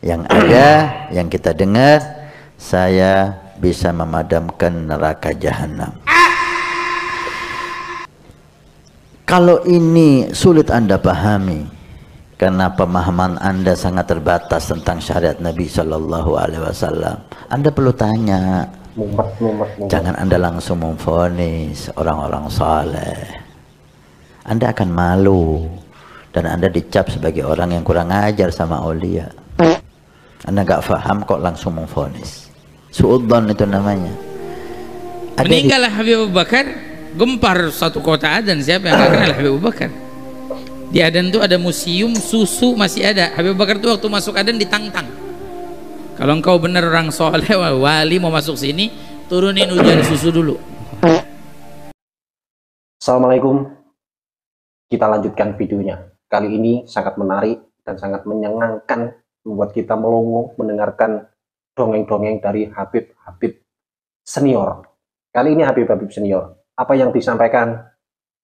Yang ada, yang kita dengar, saya bisa memadamkan neraka jahanam. Kalau ini sulit Anda pahami karena pemahaman Anda sangat terbatas tentang syariat Nabi Shallallahu Alaihi Wasallam, Anda perlu tanya. Jangan Anda langsung memvonis orang-orang saleh. Anda akan malu dan Anda dicap sebagai orang yang kurang ajar sama aulia. Anda nggak paham kok langsung memvonis. Suudzon itu namanya. Meninggallah Habib Abu Bakar, gempar satu kota Adan. Siapa yang nggak kenal Habib Abu Bakar? Di Adan tuh ada museum susu, masih ada. Habib Abu Bakar tuh waktu masuk Adan ditantang. Kalau engkau benar orang soleh wali mau masuk sini, turunin hujan susu dulu. Assalamualaikum. Kita lanjutkan videonya. Kali ini sangat menarik dan sangat menyenangkan, membuat kita melongo mendengarkan dongeng-dongeng dari Habib-Habib senior. Kali ini Habib-Habib senior. Apa yang disampaikan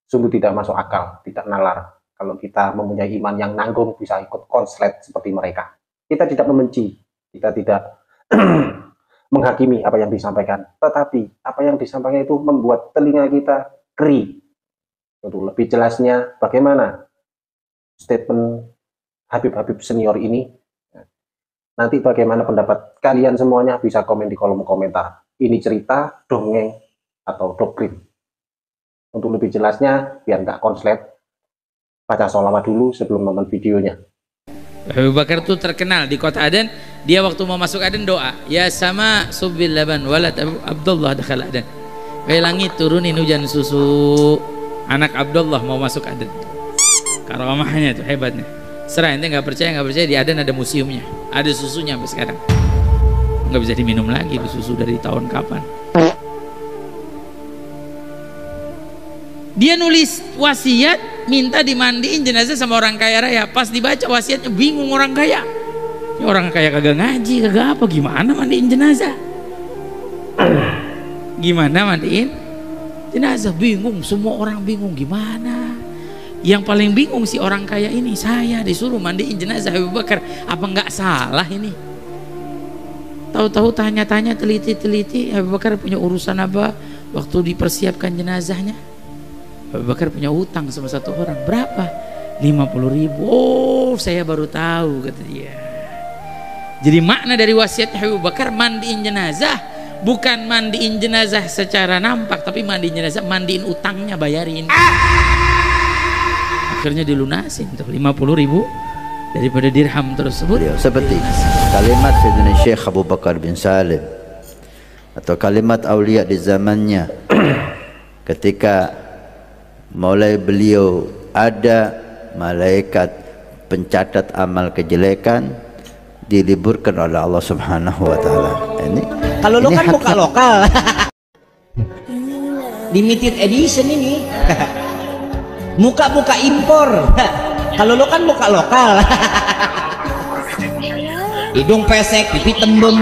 sungguh tidak masuk akal, tidak nalar. Kalau kita mempunyai iman yang nanggung bisa ikut konslet seperti mereka. Kita tidak membenci, kita tidak menghakimi apa yang disampaikan. Tetapi apa yang disampaikan itu membuat telinga kita kering. Untuk lebih jelasnya bagaimana statement Habib-Habib senior ini, nanti bagaimana pendapat kalian semuanya bisa komen di kolom komentar. Ini cerita, dongeng, atau doktrin. Untuk lebih jelasnya, biar nggak konslet, baca sholawat dulu sebelum nonton videonya. Habib Bakar itu terkenal di kota Adan. Dia waktu mau masuk Adan doa, ya sama subbil laban walad Abdullah dakhala Adan. Wahai langit turunin hujan susu. Anak Abdullah mau masuk Adan. Karamahnya itu hebatnya. Serah ente nggak percaya di Adan ada museumnya, ada susunya sampai sekarang. Nggak bisa diminum lagi susu dari tahun kapan. Dia nulis wasiat minta dimandiin jenazah sama orang kaya raya. Pas dibaca wasiatnya bingung orang kaya. Ini orang kaya kagak ngaji, kagak apa, gimana mandiin jenazah? Gimana mandiin jenazah? Bingung, semua orang bingung gimana. Yang paling bingung si orang kaya ini, saya disuruh mandiin jenazah Habib Bakar. Apa nggak salah ini? Tahu-tahu tanya-tanya, teliti-teliti, Habib Bakar punya urusan apa waktu dipersiapkan jenazahnya? Habib Bakar punya utang sama satu orang. Berapa? 50.000. Oh, saya baru tahu, kata dia. Jadi makna dari wasiat Habib Bakar mandiin jenazah, bukan mandiin jenazah secara nampak, tapi mandiin jenazah, mandiin utangnya, bayarin. Akhirnya dilunasin tuh 50.000 daripada dirham tersebut. Seperti kalimat Sayyidina Syekh Abu Bakar bin Salim atau kalimat aulia di zamannya ketika mulai beliau ada malaikat pencatat amal kejelekan diliburkan oleh Allah Subhanahu wa taala. Ini kalau lo kan muka lokal. Limited edition ini. Muka-muka impor. Kalau lo kan muka lokal. Hidung pesek, pipi tembem.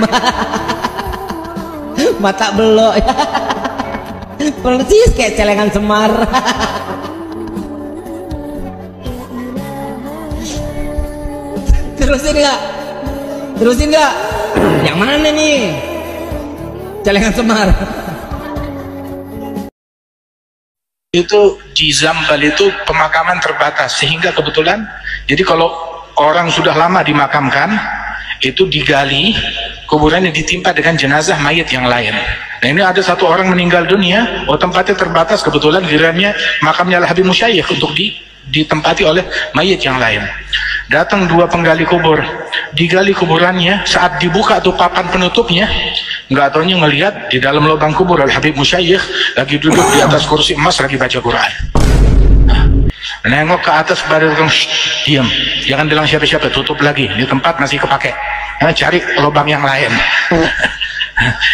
Mata belok. Persis kayak celengan Semar. Terusin nggak? Yang mana nih? Celengan Semar. Itu di Zambal itu pemakaman terbatas, sehingga kebetulan jadi kalau orang sudah lama dimakamkan itu digali kuburannya ditimpa dengan jenazah mayat yang lain. Nah ini ada satu orang meninggal dunia, tempatnya terbatas, kebetulan gilirannya makamnya Habib Musyayikh untuk ditempati oleh mayat yang lain. Datang dua penggali kubur, digali kuburannya, saat dibuka tuh papan penutupnya, nggak taunya ngelihat di dalam lubang kubur Habib Musyayikh lagi duduk di atas kursi emas lagi baca Quran. Nengok ke atas baru diam, jangan bilang siapa-siapa, tutup lagi, di tempat masih kepake, cari lubang yang lain.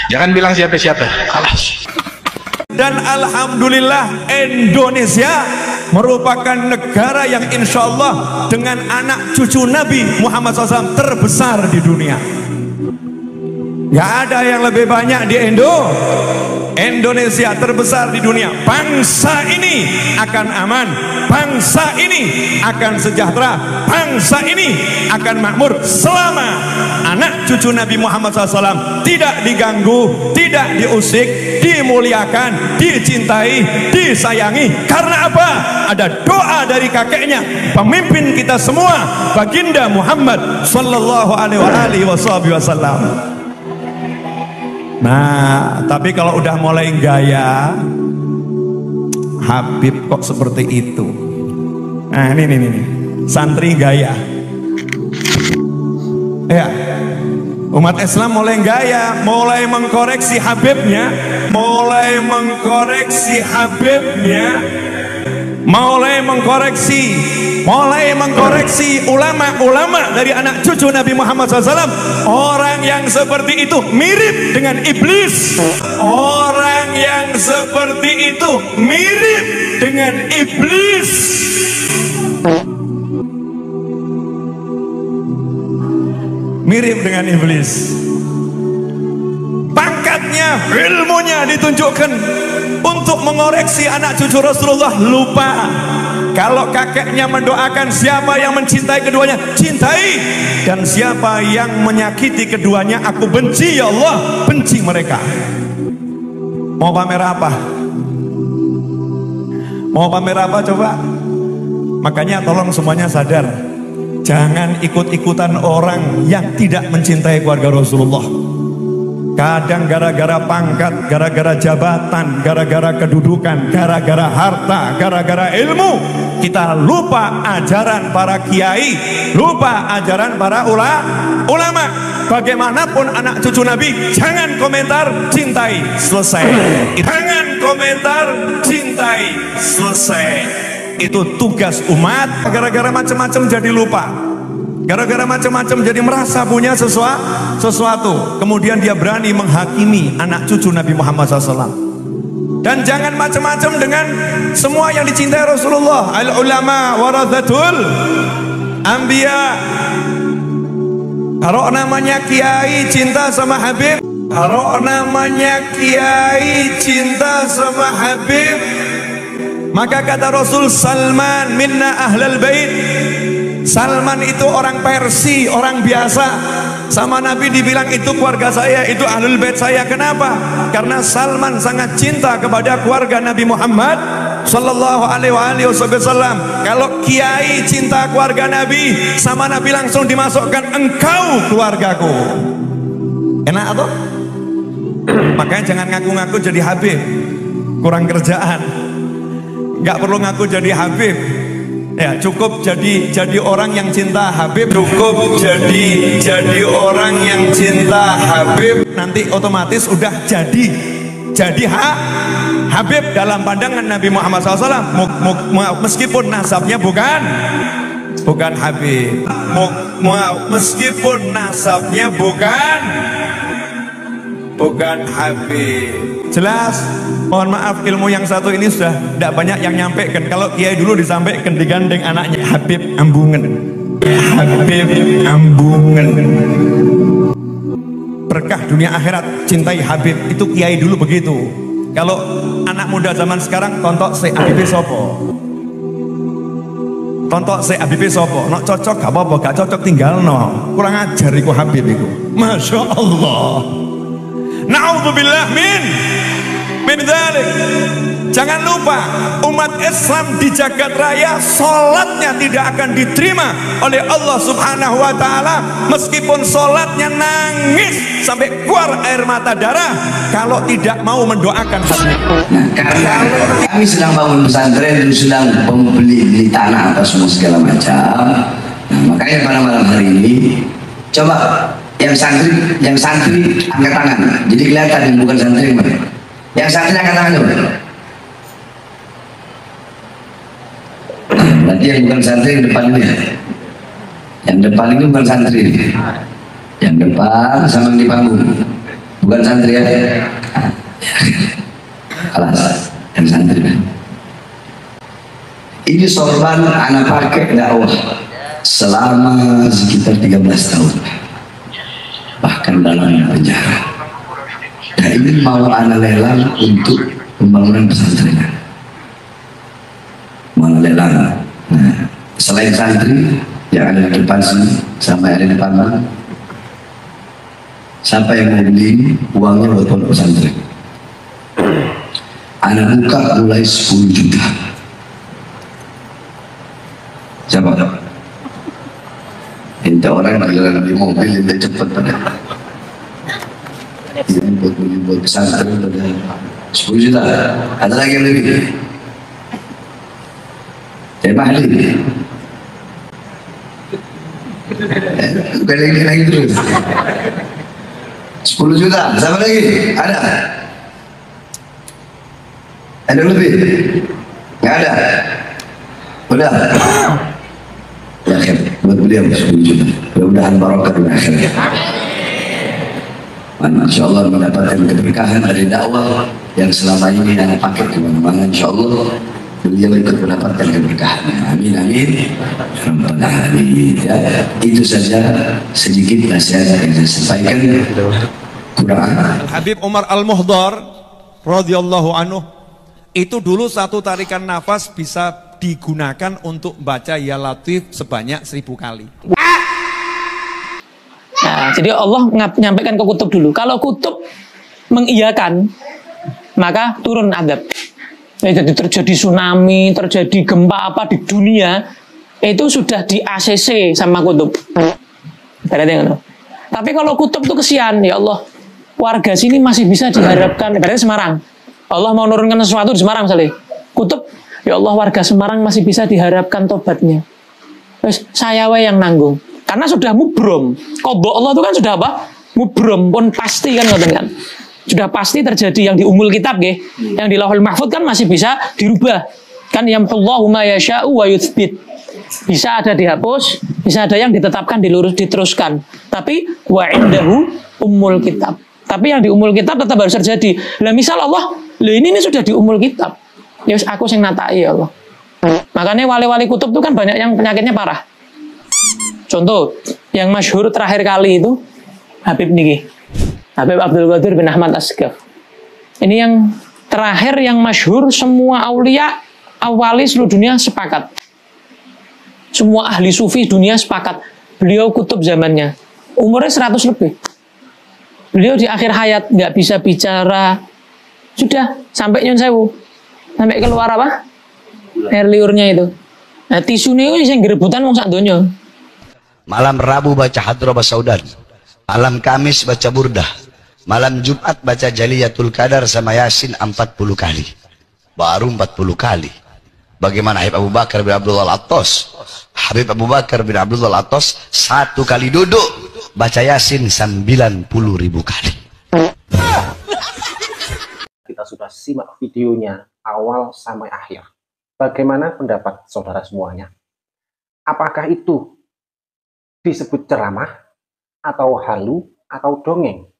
Jangan bilang siapa-siapa, kalas. Dan alhamdulillah Indonesia merupakan negara yang insya Allah dengan anak cucu Nabi Muhammad SAW terbesar di dunia. Gak ada yang lebih banyak di Indo Indonesia terbesar di dunia. Bangsa ini akan aman, bangsa ini akan sejahtera, bangsa ini akan makmur selama anak cucu Nabi Muhammad SAW tidak diganggu, tidak diusik, dimuliakan, dicintai, disayangi. Karena apa? Ada doa dari kakeknya, pemimpin kita semua, baginda Muhammad sallallahu alaihi wasallam. Nah, tapi kalau udah mulai gaya, Habib kok seperti itu. Nah, ini santri gaya. Ya, umat Islam mulai gaya, mulai mengkoreksi Habibnya, mulai mengkoreksi ulama-ulama dari anak cucu Nabi Muhammad SAW. Orang yang seperti itu mirip dengan iblis. Orang yang seperti itu mirip dengan iblis. Mirip dengan iblis. Pangkatnya, ilmunya ditunjukkan untuk mengoreksi anak cucu Rasulullah. Lupa kalau kakeknya mendoakan siapa yang mencintai keduanya, cintai, dan siapa yang menyakiti keduanya, aku benci, ya Allah, benci mereka. Mau pamer apa? Mau pamer apa coba? Makanya tolong semuanya sadar, jangan ikut-ikutan orang yang tidak mencintai keluarga Rasulullah. Kadang gara-gara pangkat, gara-gara jabatan, gara-gara kedudukan, gara-gara harta, gara-gara ilmu, kita lupa ajaran para kiai, lupa ajaran para ulama. Bagaimanapun anak cucu Nabi, jangan komentar, cintai, selesai. Jangan komentar, cintai, selesai. Itu tugas umat. Gara-gara macam-macam jadi lupa, gara-gara macam-macam jadi merasa punya sesuatu, kemudian dia berani menghakimi anak cucu Nabi Muhammad SAW. Dan jangan macam-macam dengan semua yang dicintai Rasulullah. Al ulama warathatul anbiya. Kalau namanya kiai cinta sama Habib, kalau namanya kiai cinta sama Habib, maka kata Rasul, Salman minna ahlal bait. Salman itu orang Persia, orang biasa. Sama Nabi dibilang itu keluarga saya, itu ahlul bait saya. Kenapa? Karena Salman sangat cinta kepada keluarga Nabi Muhammad sallallahu alaihi wasallam. Kalau kiai cinta keluarga Nabi, sama Nabi langsung dimasukkan, engkau keluargaku. Enak atau? Makanya jangan ngaku-ngaku jadi Habib, kurang kerjaan. Nggak perlu ngaku jadi Habib. Ya, cukup jadi orang yang cinta Habib. Cukup jadi orang yang cinta Habib. Nanti otomatis udah jadi Habib dalam pandangan Nabi Muhammad SAW. Meskipun nasabnya bukan Habib. Meskipun nasabnya bukan Habib. Jelas? Mohon maaf, ilmu yang satu ini sudah tidak banyak yang nyampaikan. Kalau kiai dulu disampaikan digandeng anaknya, Habib Ambungen. Habib Ambungen. Berkah dunia akhirat, cintai Habib. Itu kiai dulu begitu. Kalau anak muda zaman sekarang, tontok se Habib sopo. Tontok se Habib sopo. Nok cocok gak apa-apa, gak cocok tinggal no. Kurang ajar iku Habib iku. Masya Allah. Na'udzubillah min dzalik. Jangan lupa, umat Islam di jagat raya sholatnya tidak akan diterima oleh Allah Subhanahu wa ta'ala, meskipun sholatnya nangis sampai keluar air mata darah, kalau tidak mau mendoakan Habib. Nah, karena kami sedang bangun pesantren dan sedang membeli tanah apa semua segala macam. Nah, makanya pada malam hari ini coba yang santri angkat tangan, jadi kelihatan yang bukan santri mana. Yang santri angkat tangan coba. Berarti yang bukan santri yang depan ini. Yang depan ini bukan santri. Yang depan sama yang di panggung bukan santri ya. Alas, yang santri. Ini sorban anak pakai dakwah selama sekitar 13 tahun. Bahkan dalam penjara. Dan ini mau ana lelang untuk pembangunan pesantren. Mau ana lelang. Nah, selain santri yang ada di depan sini, sampai ada di depan mana? Siapa yang mau beli uangnya buat pondok pesantren? Ana buka mulai 10 juta. Siapa? Ente orang gila beli mobil lebih cepat pada. Ini buat beli buat pesantren pada 10 juta. Ada lagi yang lebih? Mahli. Bukan lagi terus. 10 juta. Siapa lagi? Ada? Ada lebih? Nggak ada? Udah? Ya akhir, buat beliau 10 juta. Mudah-mudahan barokah di akhirnya. Masya Allah mendapatkan keberkahan dari dakwah yang selama ini yang pakai kemana-mana. Insya Allah beliau ikut mendapatkan keberkahan. Amin amin. Rabbal alamin. Ya, itu saja sedikit nasihat yang saya sampaikan. Kurang. Habib Umar Al-Muhdar radhiyallahu anhu itu dulu satu tarikan nafas bisa digunakan untuk baca ya latif sebanyak 1000 kali. Nah, jadi Allah menyampaikan ke kutub dulu. Kalau kutub mengiyakan, maka turun adab. Jadi terjadi tsunami, terjadi gempa apa di dunia, itu sudah di ACC sama kutub. Tapi kalau kutub itu kesian, ya Allah, warga sini masih bisa diharapkan. Ibaratnya Semarang, Allah mau nurunkan sesuatu di Semarang misalnya. Kutub, ya Allah, warga Semarang masih bisa diharapkan tobatnya. Terus saya yang nanggung. Karena sudah mubrom. Qadha Allah itu kan sudah apa? Mubrom, pun pasti kan, kan? Sudah pasti terjadi. Yang di umul kitab, yang di lauhul mahfud kan masih bisa dirubah. Kan yamhullahu ma yasha'u wa yuthbit. Bisa ada dihapus, bisa ada yang ditetapkan, diteruskan. Tapi wa indahu umul kitab. Tapi yang di umul kitab tetap harus terjadi. Lah misal Allah, ini sudah di umul kitab. Ya aku sing natai ya Allah. Makanya wali-wali kutub itu kan banyak yang penyakitnya parah. Contoh, yang masyhur terakhir kali itu Habib niki. Habib Abdul Qadir bin Ahmad Asghaf. Ini yang terakhir yang masyhur, semua aulia awali seluruh dunia sepakat. Semua ahli sufi dunia sepakat. Beliau kutub zamannya. Umurnya 100 lebih. Beliau di akhir hayat nggak bisa bicara. Sudah sampai nyun sewu. Sampai keluar apa? Air liurnya itu. Nah, tisunya itu yang gerebutan wong sak donya. Malam Rabu baca Hadrobah Saudan, malam Kamis baca Burdah, malam Jumat baca Jaliyatul Qadar sama Yasin 40 kali. Baru 40 kali. Bagaimana Habib Abu Bakar bin Abdullah Al-Attas? Habib Abu Bakar bin Abdullah Al-Attas satu kali duduk baca Yasin 90.000 kali. Kita sudah simak videonya awal sampai akhir. Bagaimana pendapat saudara semuanya? Apakah itu disebut ceramah, atau halu, atau dongeng?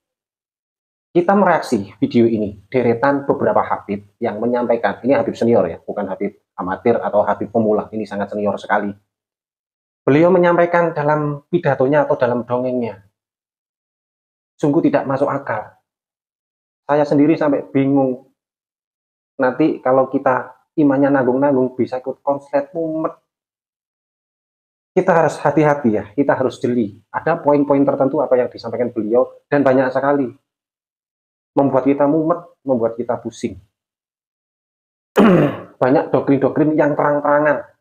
Kita mereaksi video ini, deretan beberapa habib yang menyampaikan, ini habib senior ya, bukan habib amatir atau habib pemula, ini sangat senior sekali. Beliau menyampaikan dalam pidatonya atau dalam dongengnya, sungguh tidak masuk akal. Saya sendiri sampai bingung, nanti kalau kita imannya nanggung-nanggung bisa ikut konslet mumet. Kita harus hati-hati ya, kita harus jeli. Ada poin-poin tertentu apa yang disampaikan beliau, dan banyak sekali. Membuat kita mumet, membuat kita pusing. Banyak doktrin-doktrin yang terang-terangan.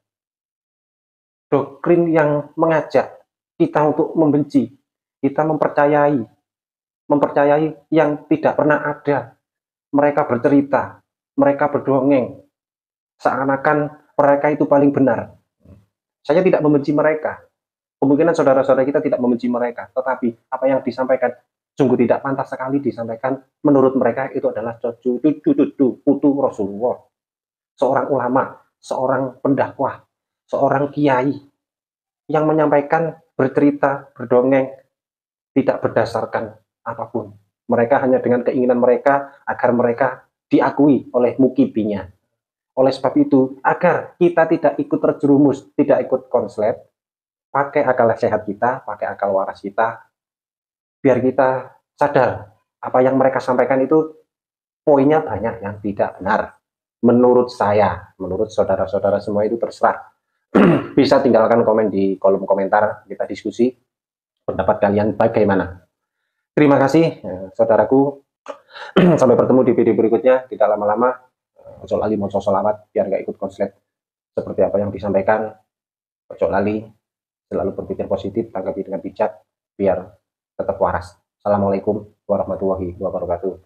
Doktrin yang mengajak kita untuk membenci, kita mempercayai yang tidak pernah ada. Mereka bercerita, mereka berdongeng, seakan-akan mereka itu paling benar. Saya tidak membenci mereka. Kemungkinan saudara-saudara kita tidak membenci mereka. Tetapi apa yang disampaikan sungguh tidak pantas sekali disampaikan. Menurut mereka itu adalah putu Rasulullah. Seorang ulama, seorang pendakwah, seorang kiai yang menyampaikan, bercerita, berdongeng, tidak berdasarkan apapun. Mereka hanya dengan keinginan mereka agar mereka diakui oleh mukibinya. Oleh sebab itu, agar kita tidak ikut terjerumus, tidak ikut konslet, pakai akal sehat kita, pakai akal waras kita, biar kita sadar apa yang mereka sampaikan itu poinnya banyak yang tidak benar. Menurut saya, menurut saudara-saudara semua itu terserah. Bisa tinggalkan komen di kolom komentar, kita diskusi pendapat kalian bagaimana. Terima kasih saudaraku. Sampai bertemu di video berikutnya. Tidak lama-lama, ojo lali mau sholawat biar gak ikut konslet seperti apa yang disampaikan. Ojo lali selalu berpikir positif, tanggapi dengan bijak biar tetap waras. Assalamualaikum warahmatullahi wabarakatuh.